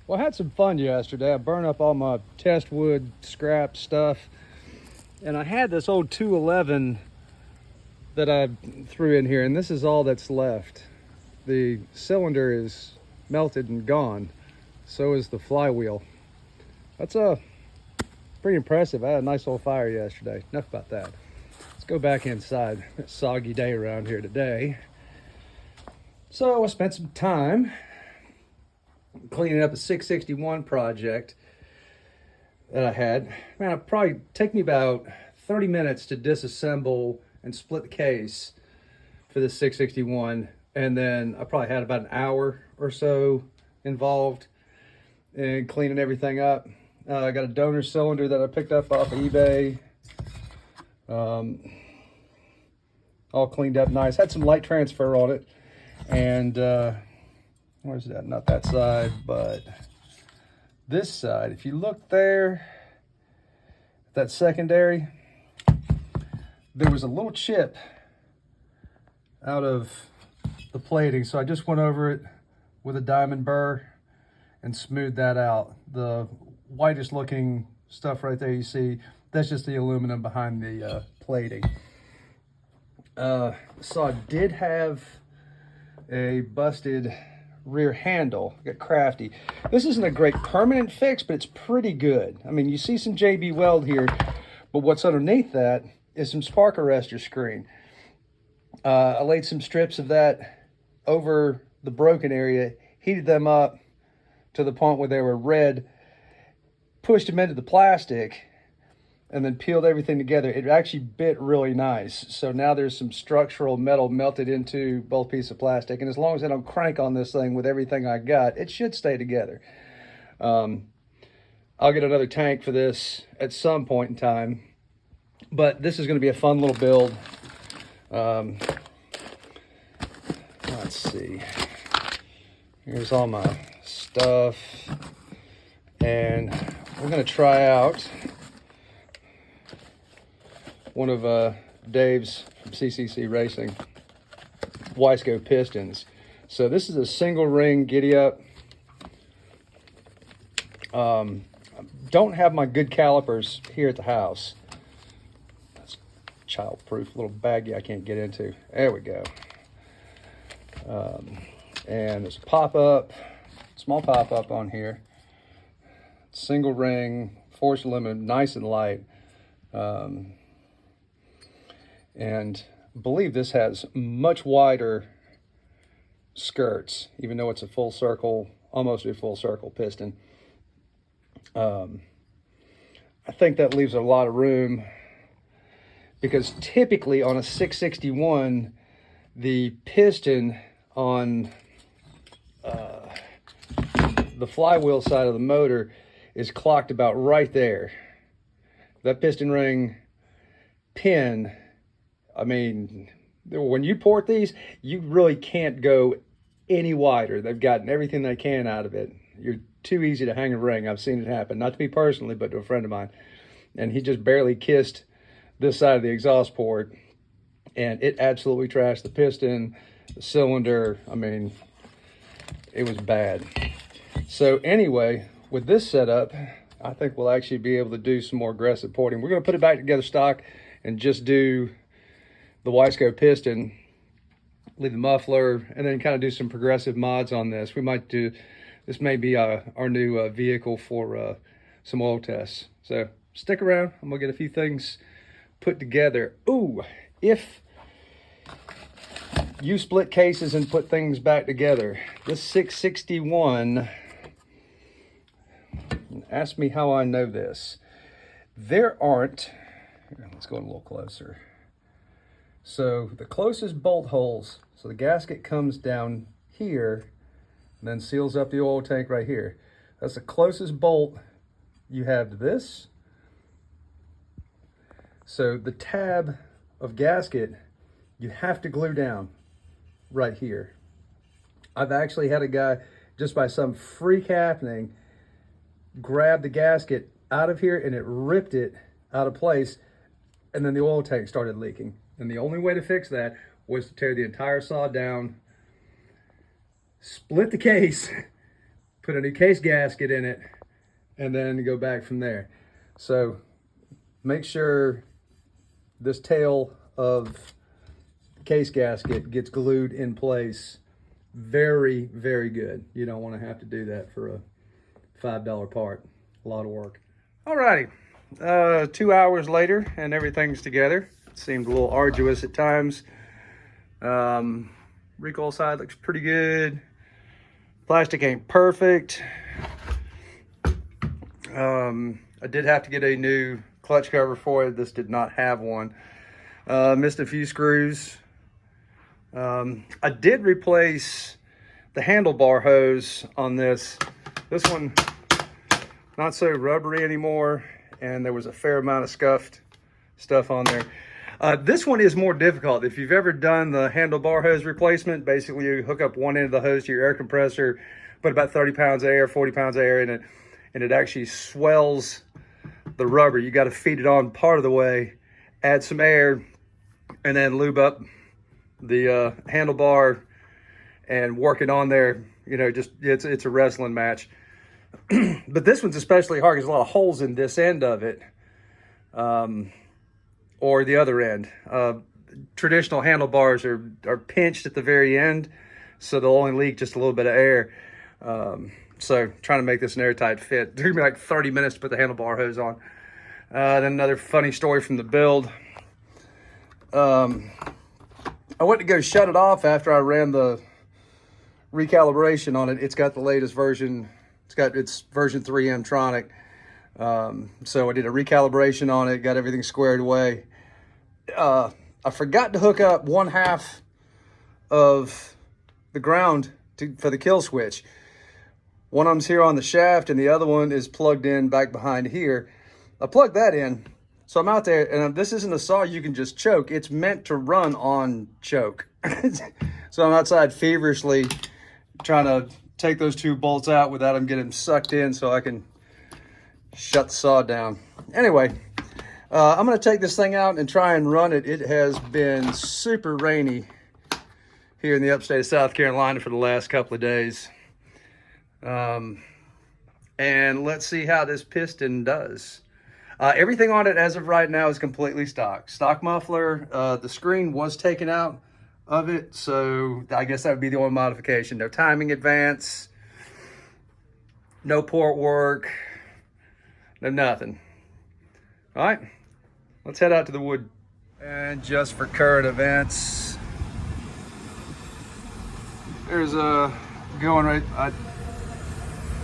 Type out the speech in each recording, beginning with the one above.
Well, I had some fun yesterday. I burned up all my test wood scrap stuff, and I had this old 211 that I threw in here, and this is all that's left. The cylinder is melted and gone. So is the flywheel. That's pretty impressive. I had a nice little fire yesterday. Enough about that. Let's go back inside. It's a soggy day around here today. So I spent some time cleaning up a 661 project that I had. Man, it'd probably take me about 30 minutes to disassemble and split the case for this 661. And then I probably had about an hour or so involved in cleaning everything up. I got a donor cylinder that I picked up off of eBay. All cleaned up nice. Had some light transfer on it. And where's that? Not that side, but this side. If you look there, that secondary, there was a little chip out of the plating. So I just went over it with a diamond burr and smoothed that out. The whitest looking stuff right there you see, that's just the aluminum behind the plating. So I did have a busted rear handle. Got crafty. This isn't a great permanent fix, but it's pretty good. I mean, you see some JB Weld here, but what's underneath that is some spark arrestor screen. I laid some strips of that over the broken area, heated them up to the point where they were red, pushed them into the plastic, and then peeled everything together. It actually bit really nice. So now there's some structural metal melted into both pieces of plastic. And as long as I don't crank on this thing with everything I got, it should stay together. I'll get another tank for this at some point in time. But this is going to be a fun little build. Let's see. Here's all my stuff. And we're going to try out one of Dave's from CCC Racing Wiseco pistons. So this is a single ring giddy up. Don't have my good calipers here at the house. That's child-proof little baggie I can't get into. There we go. And there's a pop-up, small pop-up on here. Single ring, force aluminum, nice and light. And I believe this has much wider skirts, even though it's a full circle, almost a full circle piston. I think that leaves a lot of room because typically on a 661, the piston on the flywheel side of the motor is clocked about right there. That piston ring pin, I mean, when you port these, you really can't go any wider. They've gotten everything they can out of it. You're too easy to hang a ring. I've seen it happen, not to me personally, but to a friend of mine. And he just barely kissed this side of the exhaust port, and it absolutely trashed the piston, the cylinder. I mean, it was bad. So anyway, with this setup, I think we'll actually be able to do some more aggressive porting. We're going to put it back together stock and just do the Wiseco piston, leave the muffler, and then kind of do some progressive mods on this. We might do, this may be our new vehicle for some oil tests. So stick around. I'm going to get a few things put together. Ooh, if you split cases and put things back together, this 661, ask me how I know this. There aren't, let's go in a little closer. So the closest bolt holes, so the gasket comes down here and then seals up the oil tank right here. That's the closest bolt you have to this. So the tab of gasket, you have to glue down right here. I've actually had a guy, just by some freak happening, grab the gasket out of here and it ripped it out of place, and then the oil tank started leaking. And the only way to fix that was to tear the entire saw down, split the case, put a new case gasket in it, and then go back from there. So make sure this tail of case gasket gets glued in place very, very good. You don't want to have to do that for a $5 part. A lot of work. Alrighty, 2 hours later and everything's together. It seemed a little arduous at times. Recoil side looks pretty good. Plastic ain't perfect. I did have to get a new clutch cover for it. This did not have one. Missed a few screws. I did replace the handlebar hose on this. This one, not so rubbery anymore, and there was a fair amount of scuffed stuff on there. This one is more difficult. If you've ever done the handlebar hose replacement, basically you hook up one end of the hose to your air compressor, put about 30 pounds of air, 40 pounds of air in it, and it actually swells the rubber. You got to feed it on part of the way, add some air, and then lube up the handlebar and work it on there. You know, just it's a wrestling match. But this one's especially hard because there's a lot of holes in this end of it, or the other end. Traditional handlebars are pinched at the very end, so they'll only leak just a little bit of air. So trying to make this an airtight fit. It took me like 30 minutes to put the handlebar hose on. Then another funny story from the build. I went to go shut it off after I ran the recalibration on it. It's got the latest version. It's version 3 M-tronic. So I did a recalibration on it, got everything squared away. I forgot to hook up one half of the ground for the kill switch. One of them's here on the shaft and the other one is plugged in back behind here. I plugged that in. So I'm out there, and this isn't a saw you can just choke. It's meant to run on choke. So I'm outside feverishly trying to take those two bolts out without them getting sucked in so I can shut the saw down. Anyway, I'm going to take this thing out and try and run it. It has been super rainy here in the upstate of South Carolina for the last couple of days. And let's see how this piston does. Everything on it as of right now is completely stock. Stock muffler. The screen was taken out of it, so I guess that would be the only modification. No timing advance, no port work, no nothing. All right, let's head out to the wood. And just for current events, there's a going right. I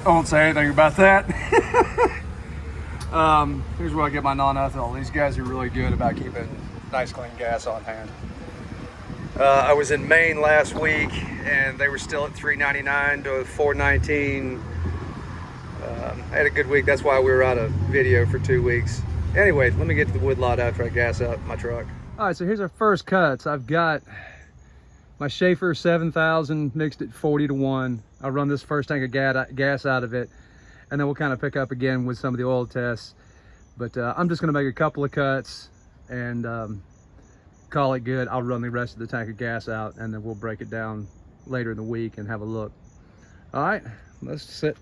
won't say anything about that. Here's where I get my non-ethanol. These guys are really good about keeping nice clean gas on hand. I was in Maine last week and they were still at $3.99 to $4.19. I had a good week. That's why we were out of video for 2 weeks. Anyway, let me get to the wood lot after I gas up my truck. All right, so here's our first cuts. I've got my Schaefer 7000 mixed at 40-to-1. I'll run this first tank of gas out of it, and then we'll kind of pick up again with some of the oil tests. But I'm just gonna make a couple of cuts and call it good. I'll run the rest of the tank of gas out, and then we'll break it down later in the week and have a look. All right, let's sit.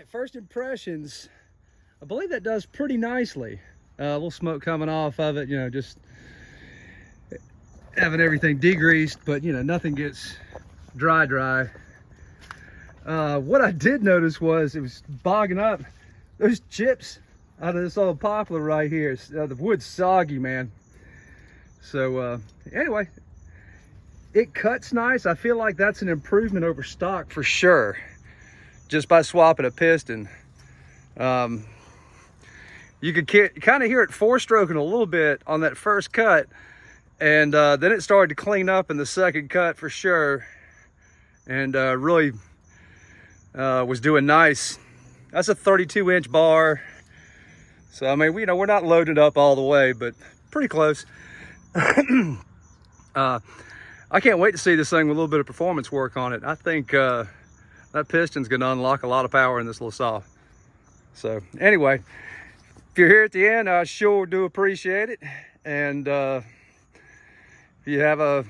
right, first impressions. I believe that does pretty nicely. A little smoke coming off of it, you know, just having everything degreased, but you know, nothing gets dry. What I did notice was it was bogging up. Those chips out of this old poplar right here, the wood's soggy, man. So anyway, it cuts nice. I feel like that's an improvement over stock for sure, just by swapping a piston. You could kind of hear it four-stroking a little bit on that first cut, and then it started to clean up in the second cut for sure, and really was doing nice. That's a 32-inch bar, so I mean, you know, we're not loaded up all the way, but pretty close. I can't wait to see this thing with a little bit of performance work on it. I think that piston's going to unlock a lot of power in this little saw. So anyway, if you're here at the end, I sure do appreciate it. And if you have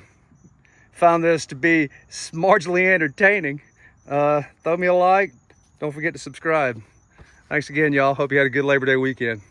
found this to be marginally entertaining, throw me a like. Don't forget to subscribe. Thanks again, y'all. Hope you had a good Labor Day weekend.